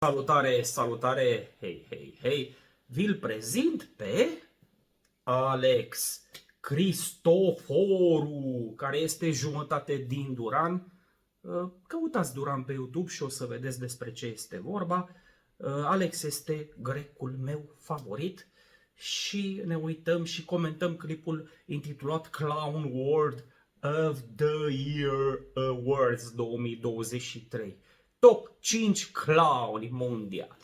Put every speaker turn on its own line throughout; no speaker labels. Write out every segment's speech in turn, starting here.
Salutare, salutare, hei, hei, hei, vi-l prezint pe AlexChristoforou, care este jumătate din Duran. Căutați Duran pe YouTube și o să vedeți despre ce este vorba. Alex este grecul meu favorit și ne uităm și comentăm clipul intitulat Clown World of the Year Awards 2023. Top 5 clowni mondiali.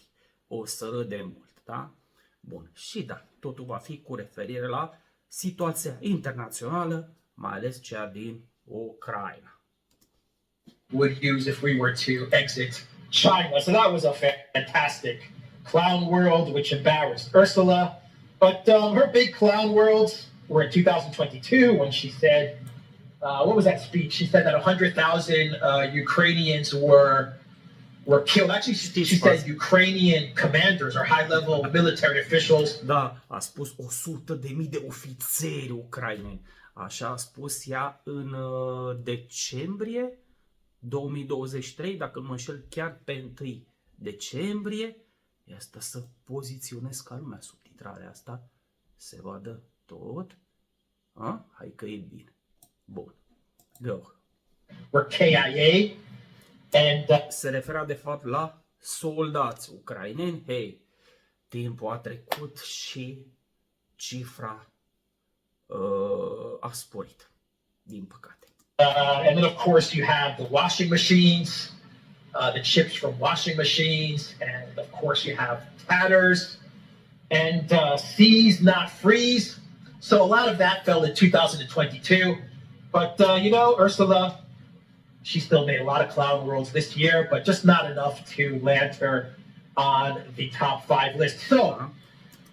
O să râdem mult, da? Bun, și da, totul va fi cu referire la situația internațională, mai ales cea din Ucraina.
Would use if we were to exit China. So that was a fantastic clown world, which embarrassed Ursula. But her big clown worlds were in 2022 when she said, what was that speech? She said that 100,000 Ukrainians were killed. Actually, she said Ukrainian commanders or high-level military officials.
Da, a spus 100.000 de ofițeri ucraineni. Așa a spus ea în decembrie 2023, dacă nu mă înșel, chiar pe 1 decembrie. Asta să poziționez ca lumea subtitrarea asta. Se vadă tot. Hai că e bine. Bun. Go.
Were KIA. And
se referea de fapt la soldați ucraineni. Hei, timpul a trecut și cifra a sporit, din păcate.
And then of course you have the washing machines, the chips from washing machines, and of course you have tatters and seize not freeze. So a lot of that fell in 2022. But you know, Ursula, she still made a lot of clown worlds this year, but just not enough to land her on the top 5 list. So,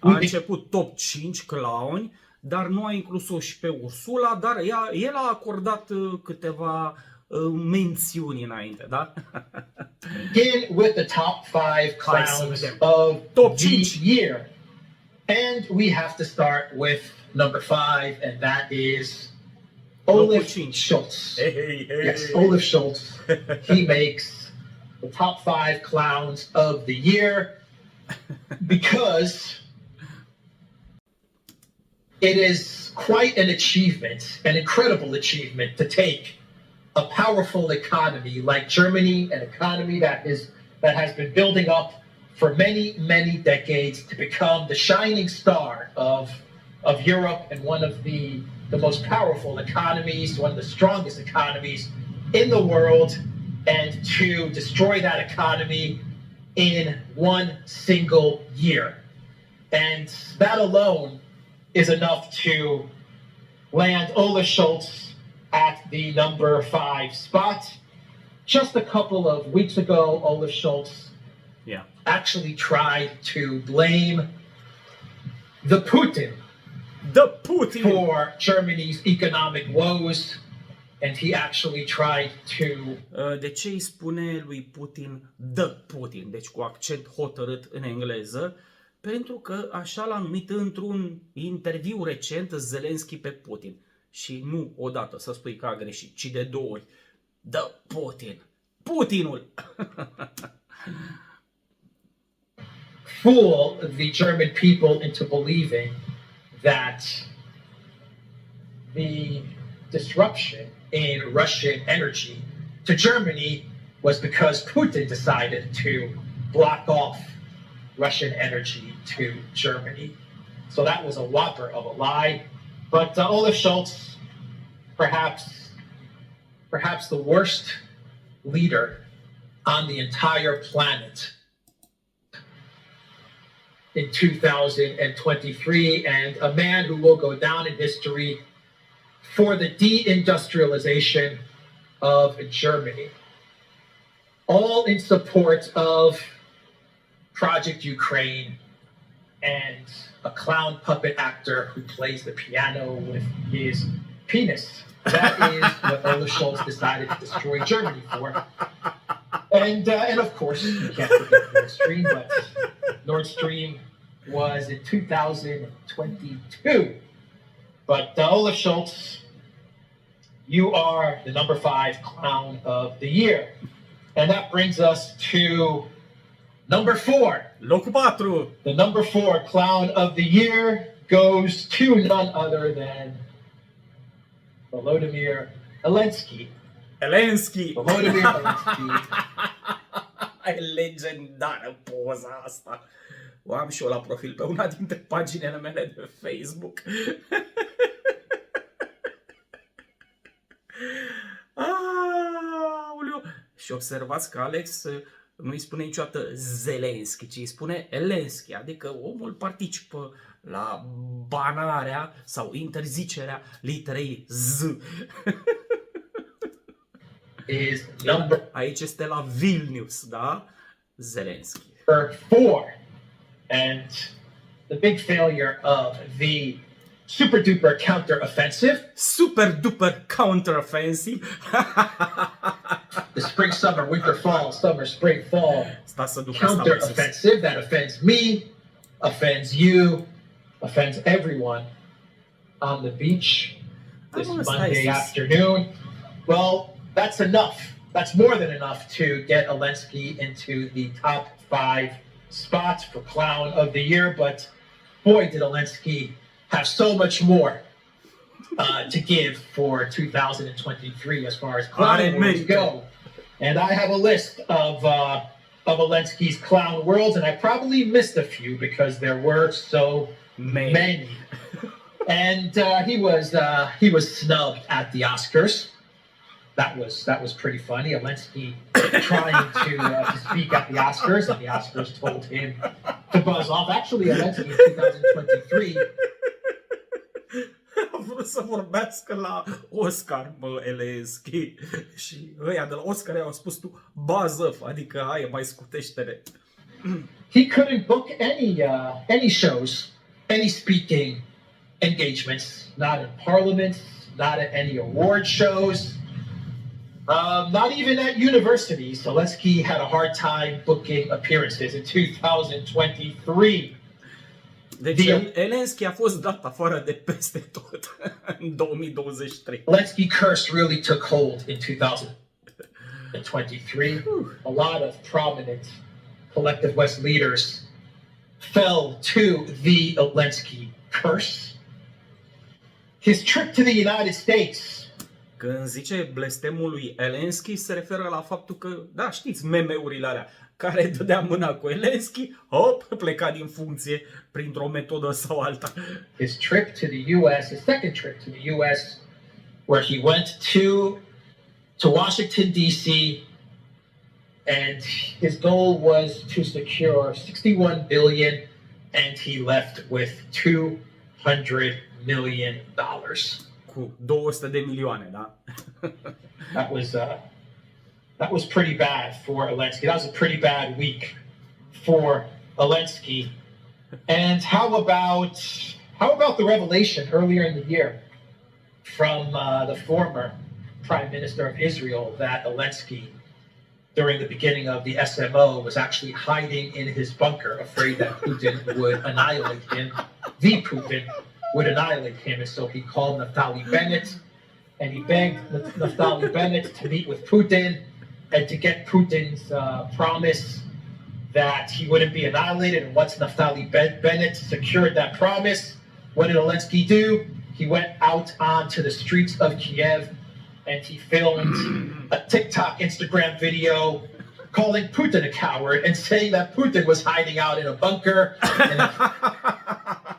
a început top 5 clowni, dar nu a inclus-o și pe Ursula, dar el a acordat câteva mențiuni înainte, da?
Begin with the top 5 clowns of top the year. And we have to start with number 5, and that is Olaf Scholz.
Hey.
Yes, Olaf Scholz. He makes the top 5 clowns of the year because it is quite an achievement, an incredible achievement, to take a powerful economy like Germany, an economy that has been building up for many decades, to become the shining star of Europe and one of the most powerful economies, one of the strongest economies in the world, and to destroy that economy in one single year. And that alone is enough to land Olaf Scholz at the number 5 spot. Just a couple of weeks ago, Olaf Scholz actually tried to blame the Putin for Germany's economic woes, and he actually tried to...
De ce îi spune lui Putin the Putin, deci cu accent hotărât în engleză? Pentru că așa l-a numit într-un interviu recent Zelensky pe Putin. Și nu odată să spui că a greșit, ci de 2 ori. The Putin. Putinul!
Fool the German people into believing that the disruption in Russian energy to Germany was because Putin decided to block off Russian energy to Germany. So that was a whopper of a lie. But Olaf Scholz, perhaps the worst leader on the entire planet in 2023, and a man who will go down in history for the deindustrialization of Germany, all in support of Project Ukraine and a clown puppet actor who plays the piano with his penis. That is what Olaf Scholz decided to destroy Germany for. And of course, you can't forget Nord Stream, but Nord Stream was in 2022. But Olaf Scholz, you are the number 5 clown of the year. And that brings us to Number 4.
Locul 4.
The number 4 clown of the year goes to none other than Volodymyr Zelensky.
Zelensky.
Volodymyr Zelensky.
E legendară poza asta. O am și eu la profil pe una dintre paginile mele de Facebook. Aoleu. Și observați că Alex nu îi spune niciodată Zelensky, ci îi spune Zelensky, adică omul participă la banarea sau interzicerea literei Z. Aici este la Vilnius, da? Zelensky.
4. And the big failure of the super duper counteroffensive.
Super duper counteroffensive.
The spring, summer, winter, fall, summer, spring, fall counteroffensive that offends me, offends you, offends everyone on the beach this Monday afternoon. Well, that's enough. That's more than enough to get Zelensky into the top 5 spots for Clown of the Year, but boy, did Zelensky have so much more to give for 2023 as far as clown worlds go. And I have a list of Zelensky's clown worlds, and I probably missed a few because there were so many. And he was snubbed at the Oscars. That was pretty funny. Zelensky trying to speak at the Oscars, and the Oscars told him to buzz off. Actually, Zelensky in 2023
a vrut să vorbească la Oscar, mă, Zelensky. Și ăia de la Oscar i-au spus tu buzz off, adică hai, mai scutește-ne.
He couldn't book any shows, any speaking engagements, not in Parliament, not at any award shows. Not even at universities. Zelensky had a hard time booking appearances in 2023.
Deci Zelensky a fost dat afară de peste tot în 2023.
Zelensky curse really took hold in 2023. A lot of prominent collective West leaders fell to the Zelensky curse. His trip to the United States.
Când zice blestemul lui Zelensky, se referă la faptul că, da, știți, meme-urile alea, care dădea mâna cu Zelensky, hop, pleca din funcție printr-o metodă sau alta.
His trip to the US, his second trip to the US, where he went to Washington, D.C., and his goal was to secure $61 billion, and he left with $200 million.
Cu 200 de milioane, da?
That was pretty bad for Zelensky. That was a pretty bad week for Zelensky. And how about the revelation earlier in the year from the former Prime Minister of Israel that Zelensky, during the beginning of the SMO, was actually hiding in his bunker, afraid that Putin would annihilate him. The Putin would annihilate him, and so he called Naftali Bennett, and he begged Naftali Bennett to meet with Putin and to get Putin's promise that he wouldn't be annihilated. And once Naftali Bennett secured that promise, what did Zelensky do? He went out onto the streets of Kiev and he filmed a TikTok, Instagram video calling Putin a coward and saying that Putin was hiding out in a bunker.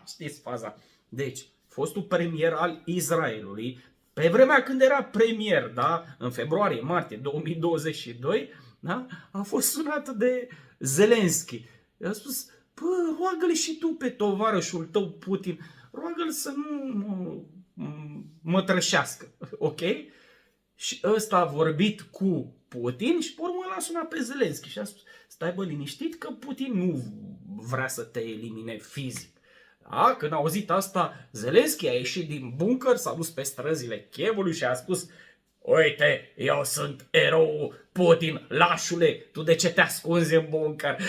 Știți faza. Deci, fostul premier al Israelului, pe vremea când era premier, da, în februarie-martie 2022, da, a fost sunat de Zelensky. I-a spus, roagă-l și tu pe tovarășul tău Putin, roagă-l să nu mă trășească, ok? Și ăsta a vorbit cu Putin și pe urmă l-a sunat pe Zelensky și a spus, stai bă liniștit că Putin nu vrea să te elimine fizic. Da? Când a auzit asta, Zelensky a ieșit din bunker, s-a dus pe străzile Chievului și a spus, uite, eu sunt eroul Putin, lașule, tu de ce te ascunzi în bunker?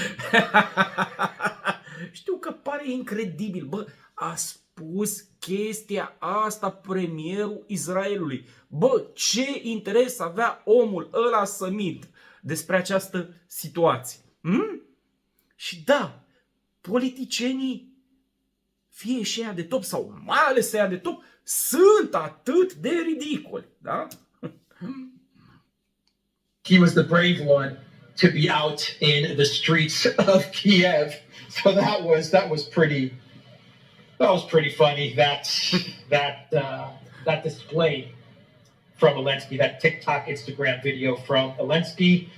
Știu că pare incredibil, bă, a spus chestia asta premierul Israelului. Bă, ce interes avea omul ăla să mint despre această situație? Și da, politicienii, fie și ea de top sau mai ales ea de top, sunt atât de ridicoli, da?
He was the brave one to be out in the streets of Kiev. So that was pretty funny. That display from Zelensky, that TikTok, Instagram video from Zelensky.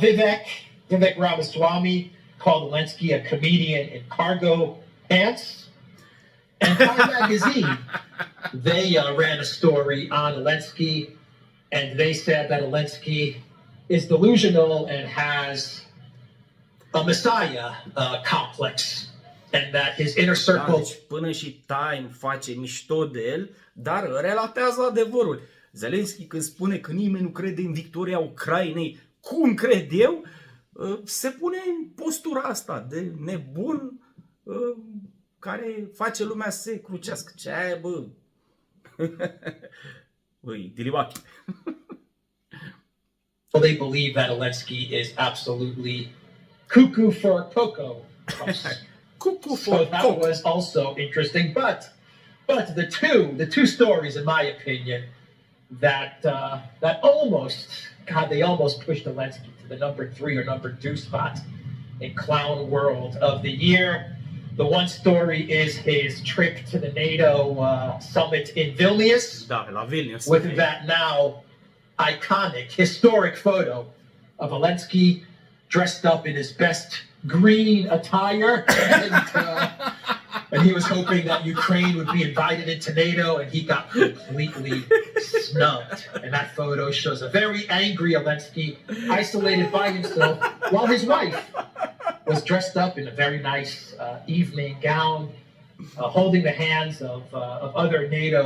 Vivek Ramaswamy called Zelensky a comedian in cargo pants. And Time Magazine, they ran a story on Zelensky, and they said that Zelensky is delusional and has a messiah complex, and that his inner circle...
Da, deci până și Time face mișto de el, dar relatează adevărul. Zelensky, când spune că nimeni nu crede în victoria Ucrainei, cum cred eu, se pune în postura asta de nebun care face lumea să se crucească. Ce aia, bă? Băi, dilibachi.
Well, they believe that Zelensky is absolutely cuckoo for Cocoa Puffs.
Cuckoo
So
for
that
coke.
was also interesting. But the two stories, in my opinion, that they almost pushed Zelensky to the number 3 or number 2 spot in Clown World of the Year. The one story is his trip to the NATO summit in Vilnius,
Da, la Vilnius.
with that now iconic, historic photo of Zelensky dressed up in his best green attire, and he was hoping that Ukraine would be invited into NATO, and he got completely snubbed. And that photo shows a very angry Zelensky, isolated by himself, while his wife was dressed up in a very nice evening gown, holding the hands of other NATO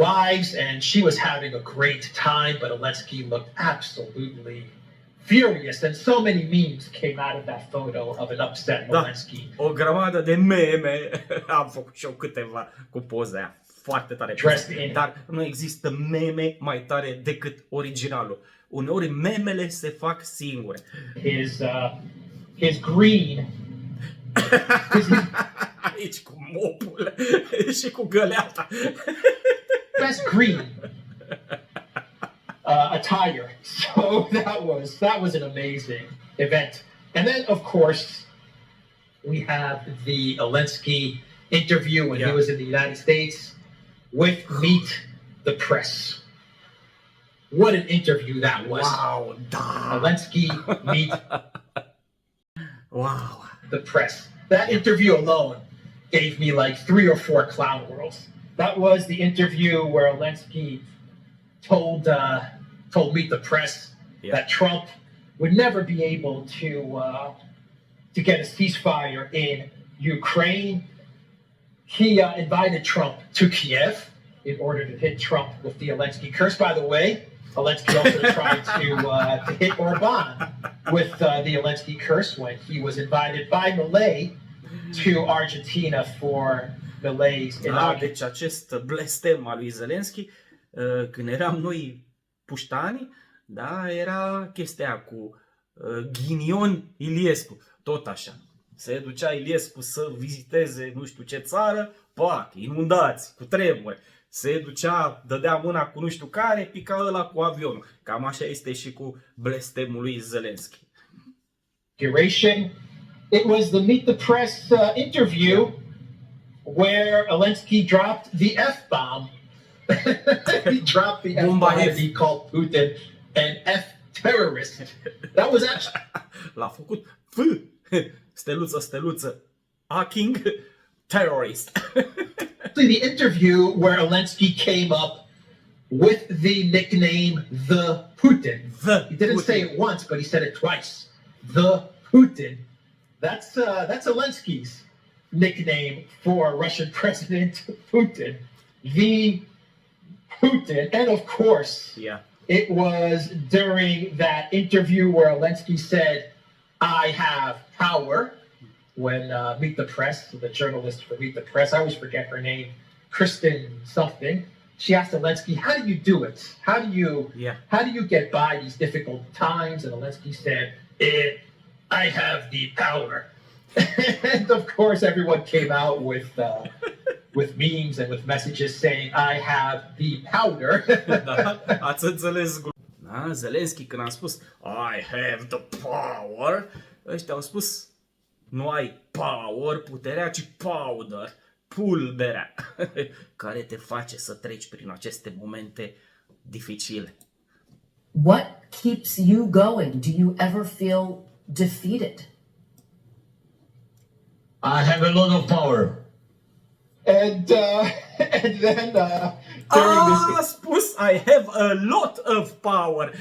wives, and she was having a great time, but Zelensky looked absolutely furious, and so many memes came out of that photo of an upset
Da,
Zelensky.
o grămadă de meme, am făcut și eu câteva cu poza aia, foarte tare.
Dressed in.
Dar nu există meme mai tare decât originalul. Uneori memele se fac singure.
His green,
Aici cu mopul și cu găleata.
best green attire. So that was an amazing event. And then, of course, we have the Zelensky interview when he was in the United States with Meet the Press. What an interview that was.
Wow, da.
Zelensky Meet
Wow.
the Press. That interview alone gave me like 3 or 4 clown worlds. That was the interview where Zelensky told Meet the Press that Trump would never be able to get a ceasefire in Ukraine. He invited Trump to Kiev in order to hit Trump with the Zelensky curse. By the way, Zelensky also tried to hit Orban with the Zelensky curse when he was invited by Milei to Argentina for Milei's inauguration.
Deci acest blestem al lui Zelensky, când eram noi puștani, da, era chestia cu ghinion Iliescu, tot așa. Se ducea Iliescu să viziteze nu știu ce țară, pac, inundați, cu tremure. Se ducea, dădea mâna cu nu știu care, pica ăla cu avionul. Cam așa este și cu blestemul lui Zelensky.
It was the Meet the Press interview where Zelensky dropped the F-bomb. He dropped the F-bomb and he called Putin an F-terrorist. That was actually...
L-a făcut F, steluță, steluță, fucking terrorist.
The interview where Zelensky came up with the nickname The Putin. He didn't say it once, but he said it twice. The Putin. That's Zelensky's nickname for Russian President Putin. The Putin. And of course, it was during that interview where Zelensky said, "I have power." When Meet the Press, the journalist for Meet the Press, I always forget her name, Kristen something. She asked Zelensky, "How do you do it? How do you get by these difficult times?" And Zelensky said, I have the power. And of course, everyone came out with memes and with messages saying, I have the powder.
Da, ați înțeles. Da, Zelensky când a spus I have the power, ăștia au spus nu ai power, puterea, ci powder, pulberea, care te face să treci prin aceste momente dificile.
What keeps you going? Do you ever feel defeated?
I have a lot of power.
And then during
A
this
spus I have a lot of power.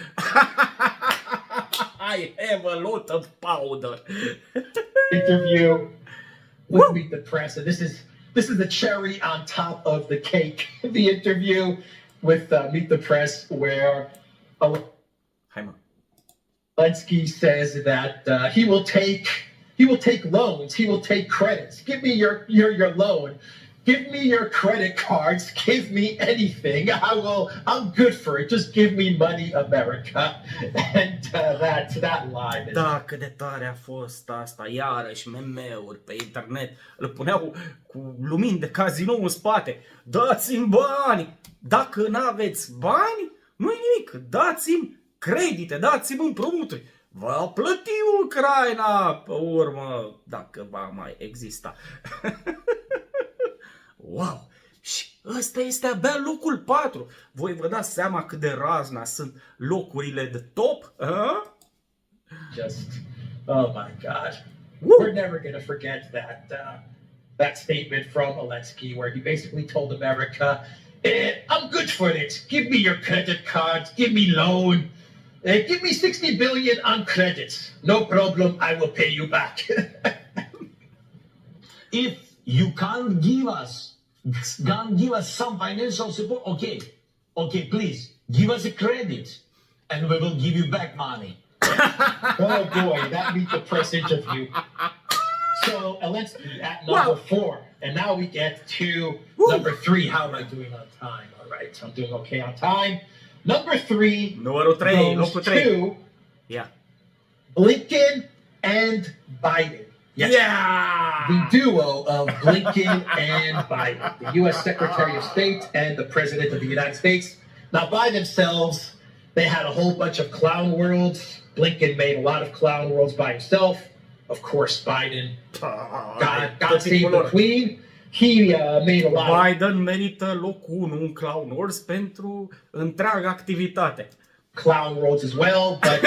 I have a lot of powder.
interview with Meet the Press, and this is the cherry on top of the cake. The interview with Meet the Press, where
Hai mă.
Zelensky says that he will take loans, he will take credits. Give me your loan. Give me your credit cards. Give me anything. I'm good for it. Just give me money, America. And that line is...
Da, cât de tare a fost asta. Iarăși meme-uri pe internet. Îl puneau cu lumini de cazinou în spate. Dați-mi bani! Dacă n-aveți bani, nu-i nimic. Dați-mi credite, dați-mi împrumuturi. Va plăti Ucraina pe urmă, dacă va mai exista. Wow! Și ăsta este abia locul 4. Voi vă dați seama cât de razna sunt locurile de top?
Just, oh my God.
Woo.
We're never going to forget that statement from Zelensky, where he basically told America, I'm good for it. Give me your credit cards. Give me loan. Give me 60 billion on credits. No problem. I will pay you back.
If you can't give us some financial support, okay, please give us a credit, and we will give you back money.
Oh boy, that Meet the Press interview. So Zelensky at number 4, and now we get to number 3. How am I doing on time? All right, I'm doing okay on time. Number 3
Numărul 3,
goes
locul 3.
to
Yeah.
Blinken and Biden. Yes.
Yeah!
The duo of Blinken and Biden, the U.S. Secretary of State and the President of the United States. Now, by themselves, they had a whole bunch of clown worlds. Blinken made a lot of clown worlds by himself. Of course, Biden, God save the Queen. He made a lot of...
Biden merită locul 1 în Clown Wars pentru întreaga activitate.
Clown worlds as well, but...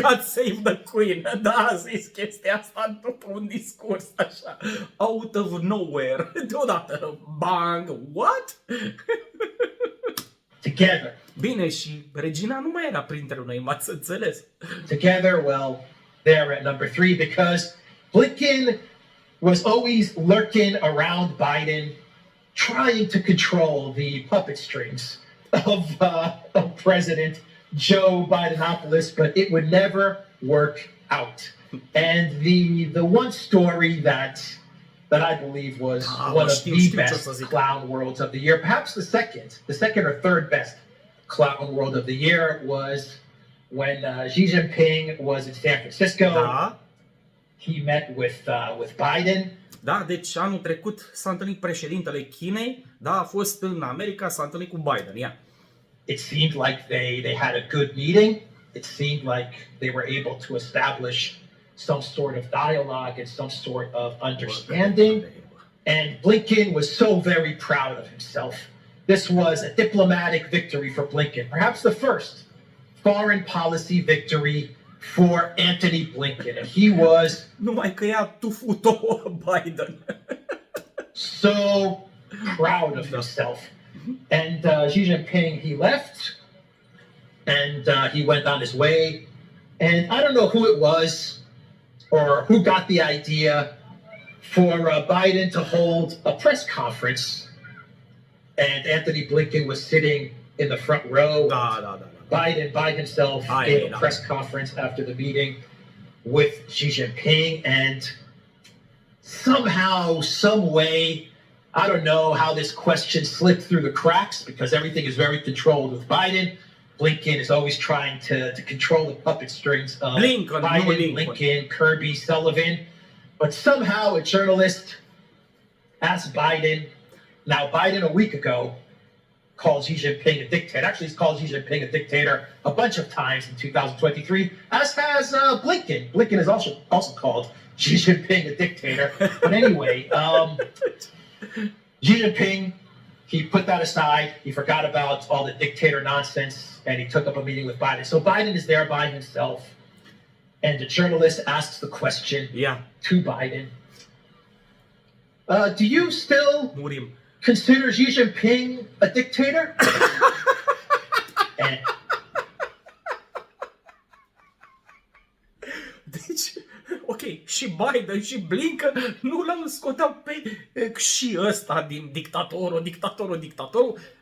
God save the Queen. Da, a zis chestia asta după un discurs așa. Out of nowhere. Deodată. Bang. What?
Together.
Bine, și regina nu mai era printre noi, m-ați înțeles.
Together, well, they're at number 3 because Blinken was always lurking around Biden, trying to control the puppet strings of President Joe Bidenopoulos, but it would never work out. And the one story that I believe was one of the best clown worlds of the year, perhaps the second or third best clown world of the year, was when Xi Jinping was in San Francisco.
Da.
He met with Biden.
Da, deci anul trecut s-a întâlnit președintele Chinei, da, a fost în America, s-a întâlnit cu Biden, ia.
It seemed like they had a good meeting. It seemed like they were able to establish some sort of dialogue and some sort of understanding. And Blinken was so very proud of himself. This was a diplomatic victory for Blinken, perhaps the first foreign policy victory for Antony Blinken. And he was
Numai că ia tufuto Biden.
so proud of himself. And Xi Jinping, he left, and he went on his way. And I don't know who it was or who got the idea for Biden to hold a press conference. And Antony Blinken was sitting in the front row.
Da.
Biden by himself gave a press conference after the meeting with Xi Jinping. And somehow, some way, I don't know how this question slipped through the cracks because everything is very controlled with Biden. Blinken is always trying to control the puppet strings of
Blinken, no
Biden,
Lincoln.
Lincoln, Kirby, Sullivan. But somehow a journalist asked Biden. Now, Biden a week ago called Xi Jinping a dictator. Actually, he's called Xi Jinping a dictator a bunch of times in 2023, as has Blinken. Blinken has also called Xi Jinping a dictator. But anyway, Xi Jinping, he put that aside. He forgot about all the dictator nonsense, and he took up a meeting with Biden. So Biden is there by himself, and the journalist asks the question
Ia,
to Biden. Do you still
murim.
consider Xi Jinping a dictator? And
Deci, ok, și Biden și Blinken nu l-am scoteau pe și ăsta din dictatorul.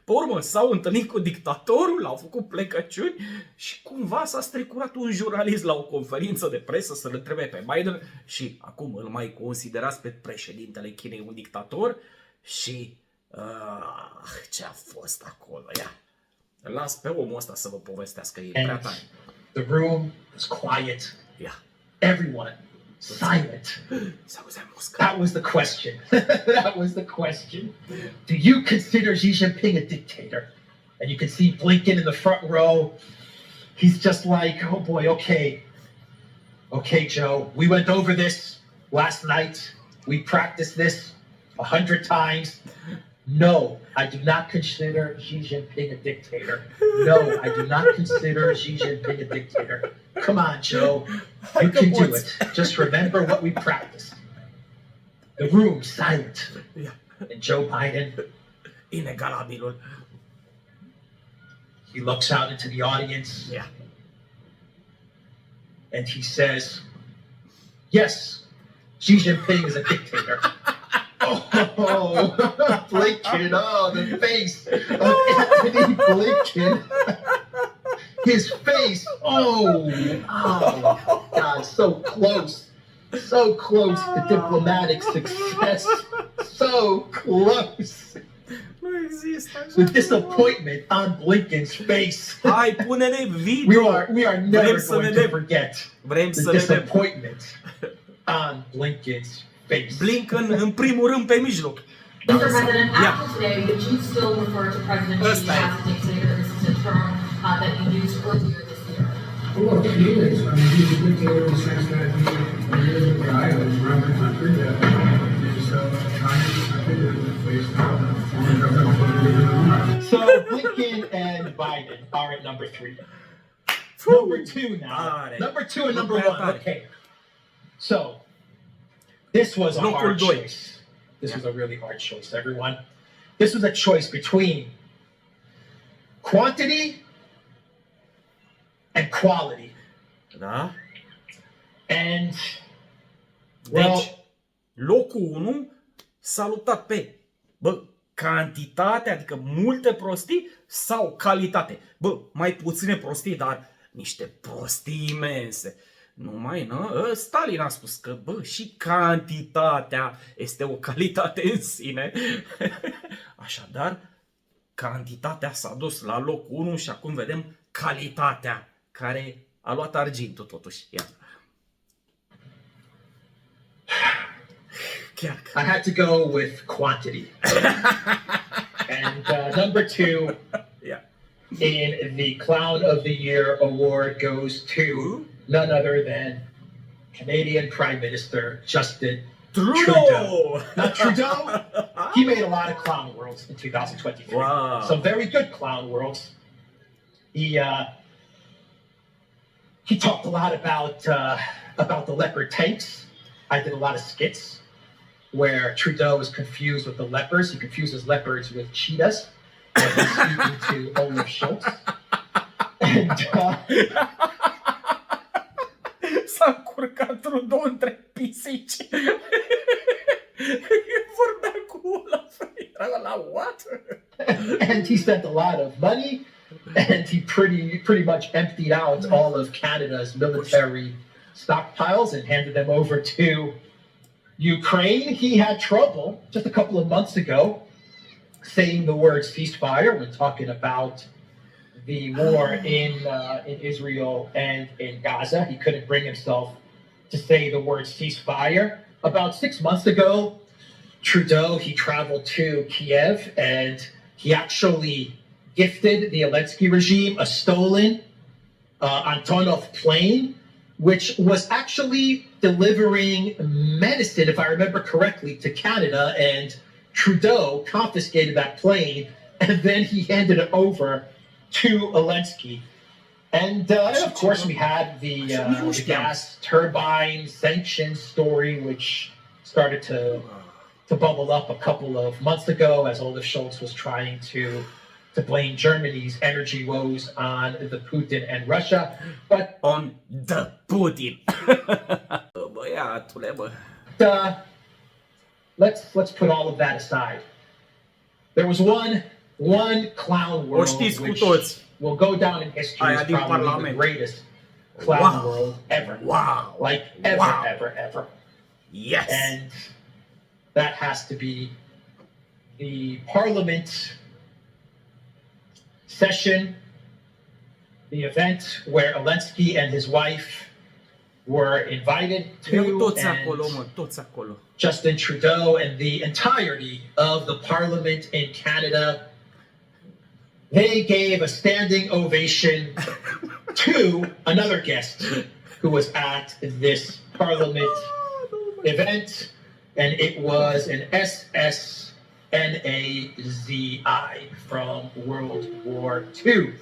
Pe urmă s-au întâlnit cu dictatorul, l-au făcut plecăciuni și cumva s-a strecurat un jurnalist la o conferință de presă să-l întrebe pe Biden și acum îl mai considerați pe președintele Chinei un dictator și ce a fost acolo, ia. Las pe omul ăsta să vă povestească, e prea tare.
the room was quiet.
Ia,
Everyone silent.
s-auzea muscă.
That was the question. That was the question. Do you consider Xi Jinping a dictator? And you can see Blinken in the front row. He's just like, oh boy, okay. Okay, Joe, we went over this last night. We practiced this 100 times. No, I do not consider Xi Jinping a dictator. No, I do not consider Xi Jinping a dictator. Come on, Joe. You can do it. Just remember what we practiced. The room silent.
Ia,
And Joe Biden,
inegalabilul.
he looks out into the audience
Ia.
and he says, yes, Xi Jinping is a dictator. Oh, Blinken, oh, the face of Anthony Blinken. His face, oh, God, so close to diplomatic success, so close.
Nu există așa.
The disappointment on Blinken's face.
Hai, pune-ne video.
We are never
Vrem să
going to
vedem.
forget
Vrem
the
să vedem.
disappointment on Blinken's face.
Blinken în primul rând pe mijloc.
Mr. President,
Yeah.
after today, would you still refer to President Xi
Ăsta e.
as a dictator? This is a term that you used earlier this year.
Well, he is. I mean, he's a dictator in the sense that he is a guy who's run the country that is trying to place former government.
So Blinken and Biden are at number 3. Number 2 now.
Tare.
Number 2 and number
Prea
1.
tare.
Okay. So this was a
Locul
hard
doi.
choice. This was a really hard choice, everyone. This was a choice between quantity and quality.
Da?
And, well,
Deci, locul 1 s-a luptat pe, cantitate, adică multe prostii sau calitate. Mai puține prostii, dar niște prostii imense. Numai, Stalin a spus că, și cantitatea este o calitate în sine. Așadar, cantitatea s-a dus la locul 1 și acum vedem calitatea care a luat argintul totuși. Ia. Chiar că...
I had to go with quantity. And number 2
Ia.
in the Clown of the Year award goes to none other than Canadian Prime Minister Justin Trudeau.
Trudeau!
Not Trudeau. He made a lot of clown worlds in 2023.
Wow.
Some very good clown worlds. He talked a lot about the leopard tanks. I did a lot of skits where Trudeau was confused with the leopards. He confuses leopards with cheetahs. And he's speaking to Olaf Schultz. And
S-a încurcat Trudeau între pisici. Vorbea cu Olaf. Era la what?
and he spent a lot of money, and he pretty much emptied out all of Canada's military stockpiles and handed them over to Ukraine. He had trouble just a couple of months ago saying the word ceasefire when talking about the war in Israel and in Gaza. He couldn't bring himself to say the word ceasefire. About 6 months ago, Trudeau, he traveled to Kiev and he actually gifted the Zelensky regime a stolen Antonov plane, which was actually delivering medicine, if I remember correctly, to Canada. And Trudeau confiscated that plane and then he handed it over to Zelensky. And of course, we had the gas turbine sanctions story, which started to bubble up a couple of months ago as Olaf Scholz was trying to blame Germany's energy woes on the Putin and Russia. But
On the Putin. Băiatule, bă.
let's put all of that aside. There was one clown world
știți cu
which
toți.
will go down in history
Aia
as
din
probably the
Parlament.
greatest clown world ever.
Wow.
Like ever,
Wow.
ever.
Yes.
And that has to be the Parliament session, the event where Zelensky and his wife were invited
Eu
to,
toți acolo, mă,
and
toți acolo.
Justin Trudeau and the entirety of the Parliament in Canada, they gave a standing ovation to another guest who was at this Parliament event, and it was an SSNAZI from World War II.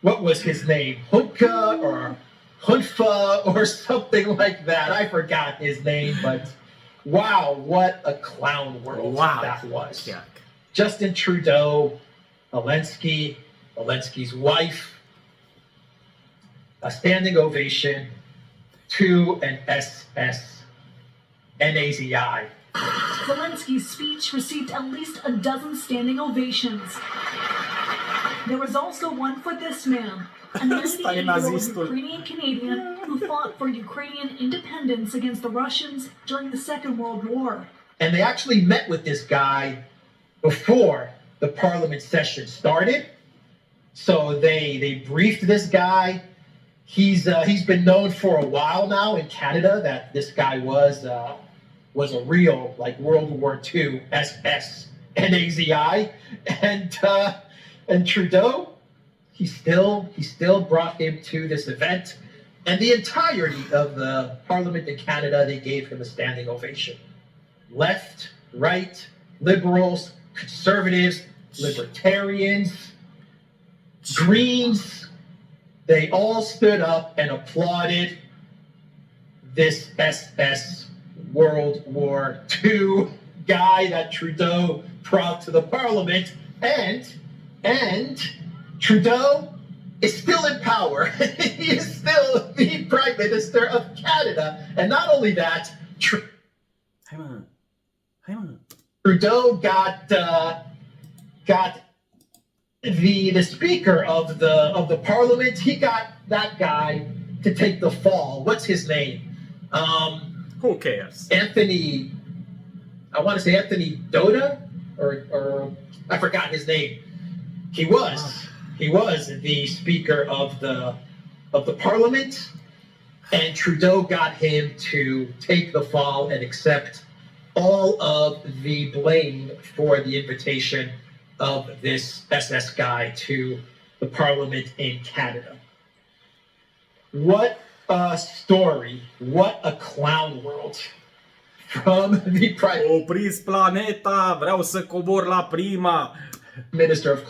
What was his name? Hunka or Hunfa or something like that. I forgot his name, but wow, what a clown world that was.
Chiar.
Justin Trudeau, Zelensky's wife, a standing ovation to an SSNAZI.
Zelensky's speech received at least a dozen standing ovations. There was also one for this man, a 98-year-old Ukrainian Canadian who fought for Ukrainian independence against the Russians during the Second World War.
And they actually met with this guy before the Parliament session started. So they briefed this guy. He's been known for a while now in Canada that this guy was a real like World War II SSNAZI, and Trudeau, he still brought him to this event, and the entirety of the Parliament in Canada, they gave him a standing ovation. Left, right, liberals, conservatives, libertarians, Greens, they all stood up and applauded this SS World War II guy that Trudeau brought to the Parliament, and Trudeau is still in power. He is still the Prime Minister of Canada, and not only that, Trudeau got the Speaker of the Parliament. He got that guy to take the fall. What's his name?
Who cares?
Anthony, I want to say Anthony Doda, or I forgot his name. He was the Speaker of the Parliament, and Trudeau got him to take the fall and accept all of the blame for the invitation of this SS guy to the Parliament in Canada. What a story. What a clown world from the Prime
Opriți planeta, vreau să cobor la prima.
Minister of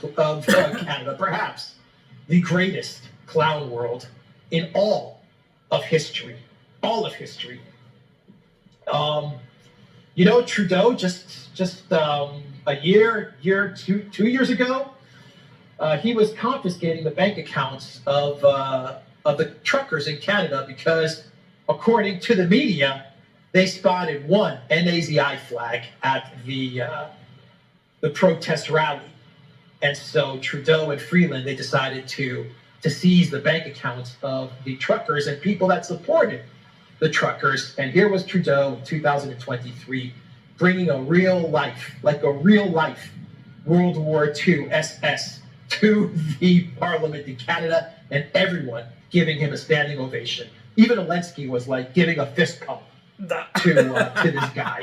Canada, perhaps the greatest clown world in all of history. All of history. Trudeau just a year, 2 years ago, he was confiscating the bank accounts of the truckers in Canada because, according to the media, they spotted one NAZI flag at the protest rally. And so Trudeau and Freeland, they decided to seize the bank accounts of the truckers and people that supported the truckers. And here was Trudeau in 2023 bringing a real life World War II SS to the parliament in Canada, and everyone giving him a standing ovation. Even Zelensky was like giving a fist pump to this guy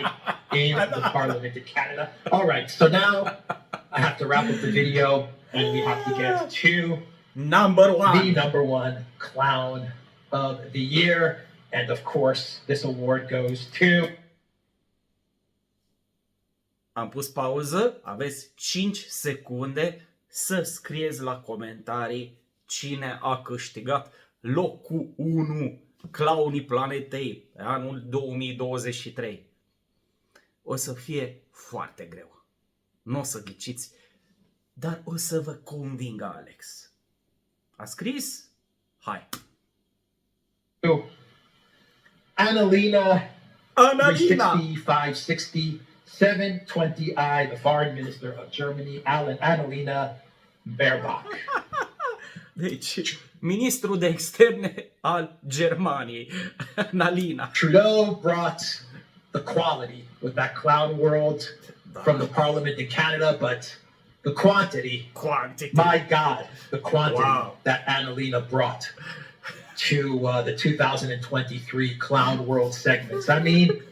in the parliament in Canada. All right, so now I have to wrap up the video, and we have to get to the number one clown of the year. And of course, this award goes to...
Am pus pauză, aveți 5 secunde să scrieți la comentarii cine a câștigat locul 1 Clownii Planetei pe anul 2023. O să fie foarte greu. Nu o să ghiciți, dar o să vă convingă Alex. A scris? Hai!
Annalena 360, 560, 720i, the foreign minister of Germany, Annalena Baerbock.
Deci, ministrul de externe al Germaniei, Annalena.
Trudeau brought the quality with that clown world from the parliament in Canada, but the quantity, my God, the quantity that Annalena brought to the 2023 Clown World segments. I mean,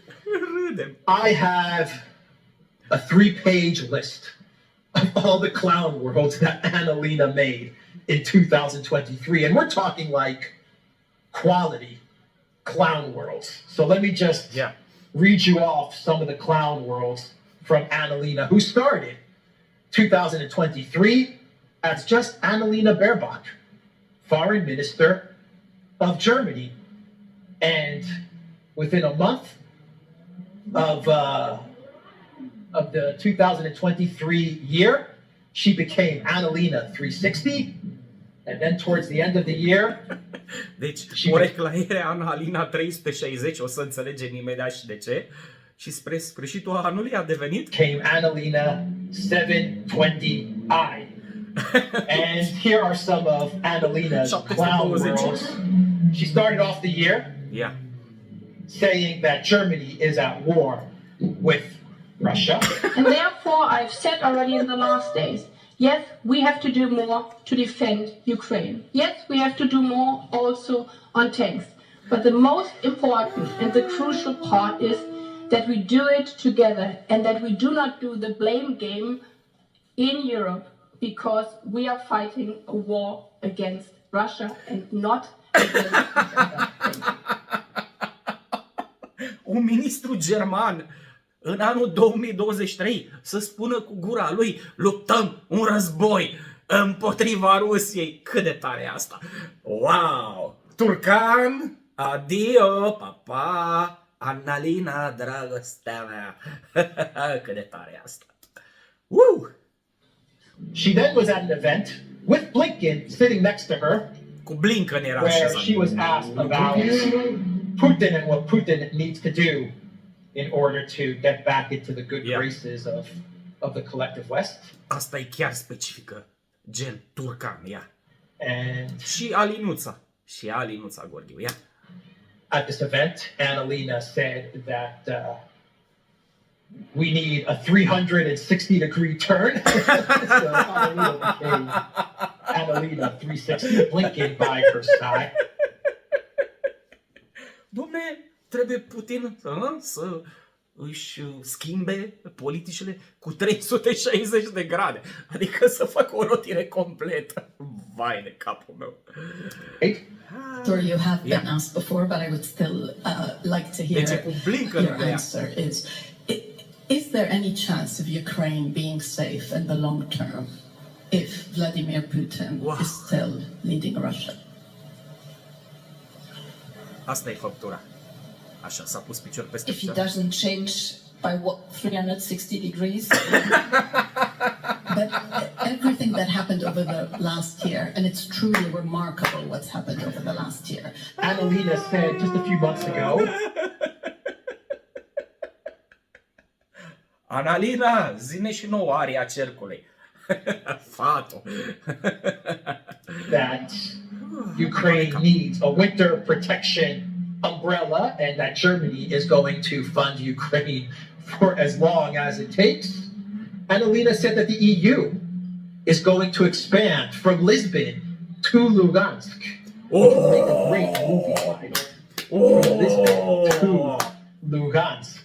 I have a 3-page list of all the clown worlds that Annalena made in 2023, and we're talking like quality clown worlds. So let me just read you off some of the clown worlds from Annalena, who started 2023 as just Annalena Baerbock, foreign minister of Germany, and within a month of the 2023 year, she became Annalena 360, and then towards the end of the year,
deci o reclaiere Annalena 360, o să înțelegem imediat și de ce. Și spre sfârșitul anului a devenit
came Annalena 720i. And here are some of Annalena's clown worlds. She started off the year saying that Germany is at war with Russia.
And therefore, I've said already in the last days, yes, we have to do more to defend Ukraine. Yes, we have to do more also on tanks. But the most important and the crucial part is that we do it together and that we do not do the blame game in Europe, because we are fighting a war against Russia and not against Russia.
un ministru german în anul 2023 să spună cu gura lui: luptăm un război împotriva Rusiei. Cât de tare e asta! Wow! Turcan, adio, papa, Annalena, dragostea mea. Cât de tare e asta! Woo!
She then was at an event with Blinken sitting next to her,
cu Blinken era
where
așezat.
she was asked about Putin and what Putin needs to do in order to get back into the good graces of the collective West.
Asta e chiar specifică, gen Turcan,
And
și Alinuța Gorghiu,
at this event, Annalena said that we need a 360-degree turn. So Annalena became Annalena 360, Blinken by her side.
Dom'le, trebuie Putin să își schimbe politicile cu 360 de grade. Adică să facă o rotire completă. Vai de capul meu.
Sorry, you have been asked before, but I would still like to hear your answer. Is there any chance of Ukraine being safe in the long term if Vladimir Putin is still leading Russia?
Asta e făptura. Așa, s-a pus picior peste
If he
picior.
doesn't change by 360 degrees, but everything that happened over the last year, and it's truly remarkable what's happened over the last year.
Annalena said just a few months ago,
Annalena, zine și nouă aria cercului. Fato.
that Ukraine needs a winter protection umbrella and that Germany is going to fund Ukraine for as long as it takes. Annalena said that the EU is going to expand from Lisbon to Lugansk. Which would make a great movie title. From Lisbon to Lugansk.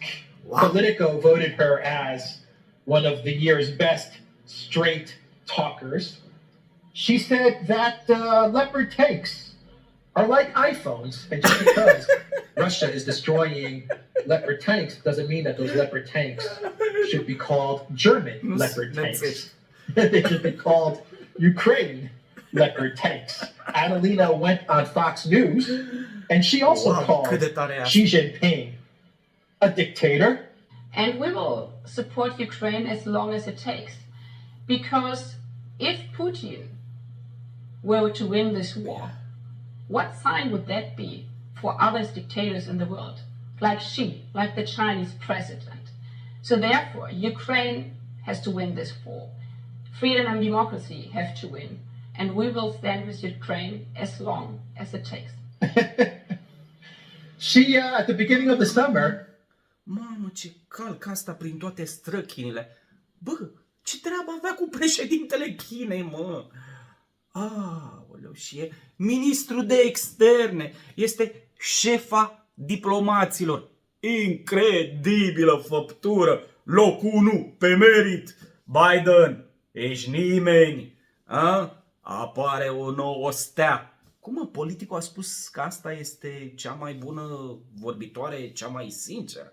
Politico voted her as one of the year's best straight talkers. She said that Leopard tanks are like iPhones, and just because Russia is destroying Leopard tanks doesn't mean that those Leopard tanks should be called German Leopard tanks. They should be called Ukraine Leopard tanks. Annalena went on Fox News, and she also called Xi Jinping a dictator.
And we will support Ukraine as long as it takes. Because if Putin were to win this war, what sign would that be for other dictators in the world? Like Xi, like the Chinese president. So therefore, Ukraine has to win this war. Freedom and democracy have to win. And we will stand with Ukraine as long as it takes.
She, at the beginning of the summer...
Mamă, ce calc asta prin toate străchinile. Bă, ce treabă avea cu președintele Chinei, mă? Aoleu, și e ministru de externe. Este șefa diplomaților. Incredibilă făptură. Locul 1, pe merit. Biden, ești nimeni. Apare o nouă stea. Cum mă, politicul a spus că asta este cea mai bună vorbitoare, cea mai sinceră?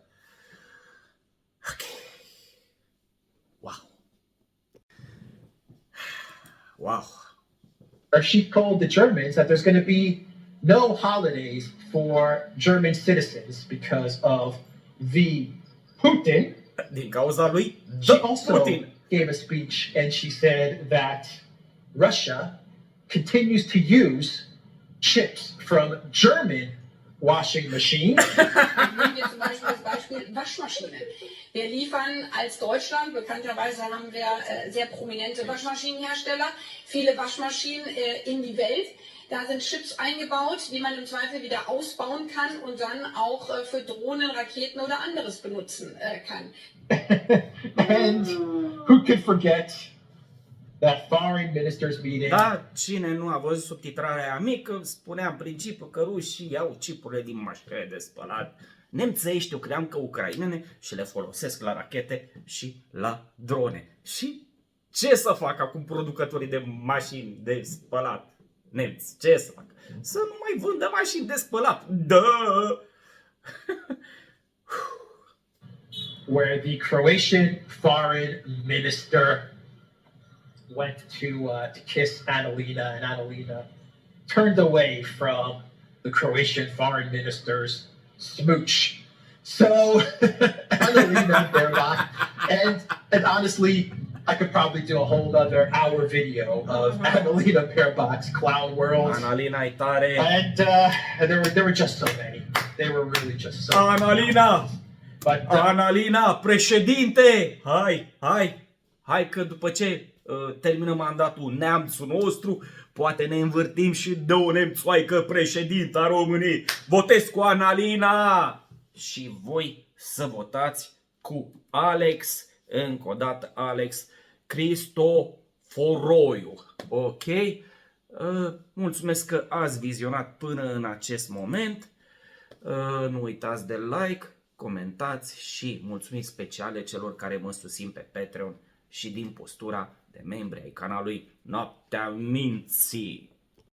Ok. Wow. Wow.
She told the Germans that there's going to be no holidays for German citizens because of the Putin.
Din cauza lui
She also
Putin
gave a speech and she said that Russia continues to use chips from German washing machines.
Nehmen wir zum Beispiel das Beispiel Waschmaschine. Wir liefern als Deutschland, bekannterweise haben wir sehr prominente Waschmaschinenhersteller, viele Waschmaschinen in die Welt. Da sind Chips eingebaut, die man im Zweifel wieder ausbauen kann und dann auch für Drohnen, Raketen oder anderes benutzen kann.
And who could forget that foreign ministers meeting?
Da, cine nu a văzut subtitrarea aia mică, spunea în principiu că rușii iau chipurile din mașinile de spălat nemțești, eu credeam că ucrainene și le folosesc la rachete și la drone. Și ce să fac acum producătorii de mașini de spălat nemți? Ce să fac? Să nu mai vândă mașini de spălat. Da!
Where the Croatian foreign minister went to kiss Annalena, and Annalena turned away from the Croatian foreign minister's smooch. So, Annalena Baerbock, and honestly, I could probably do a whole other hour video of Annalena Baerbock's clown world.
Annalena e tare.
And there were just so many. They were really just so
Annalena!
But,
Annalena, președinte! Hai că după ce termină mandatul neamțul nostru, poate ne învârtim și dă o nemțoaică președinta României. Votez cu Annalena! Și voi să votați cu Alex, încă o dată AlexChristoforou. Ok? Mulțumesc că ați vizionat până în acest moment. Nu uitați de like, comentați și mulțumiri speciale celor care mă susțin pe Patreon și din postura de membri ai canalului Noaptea Minții.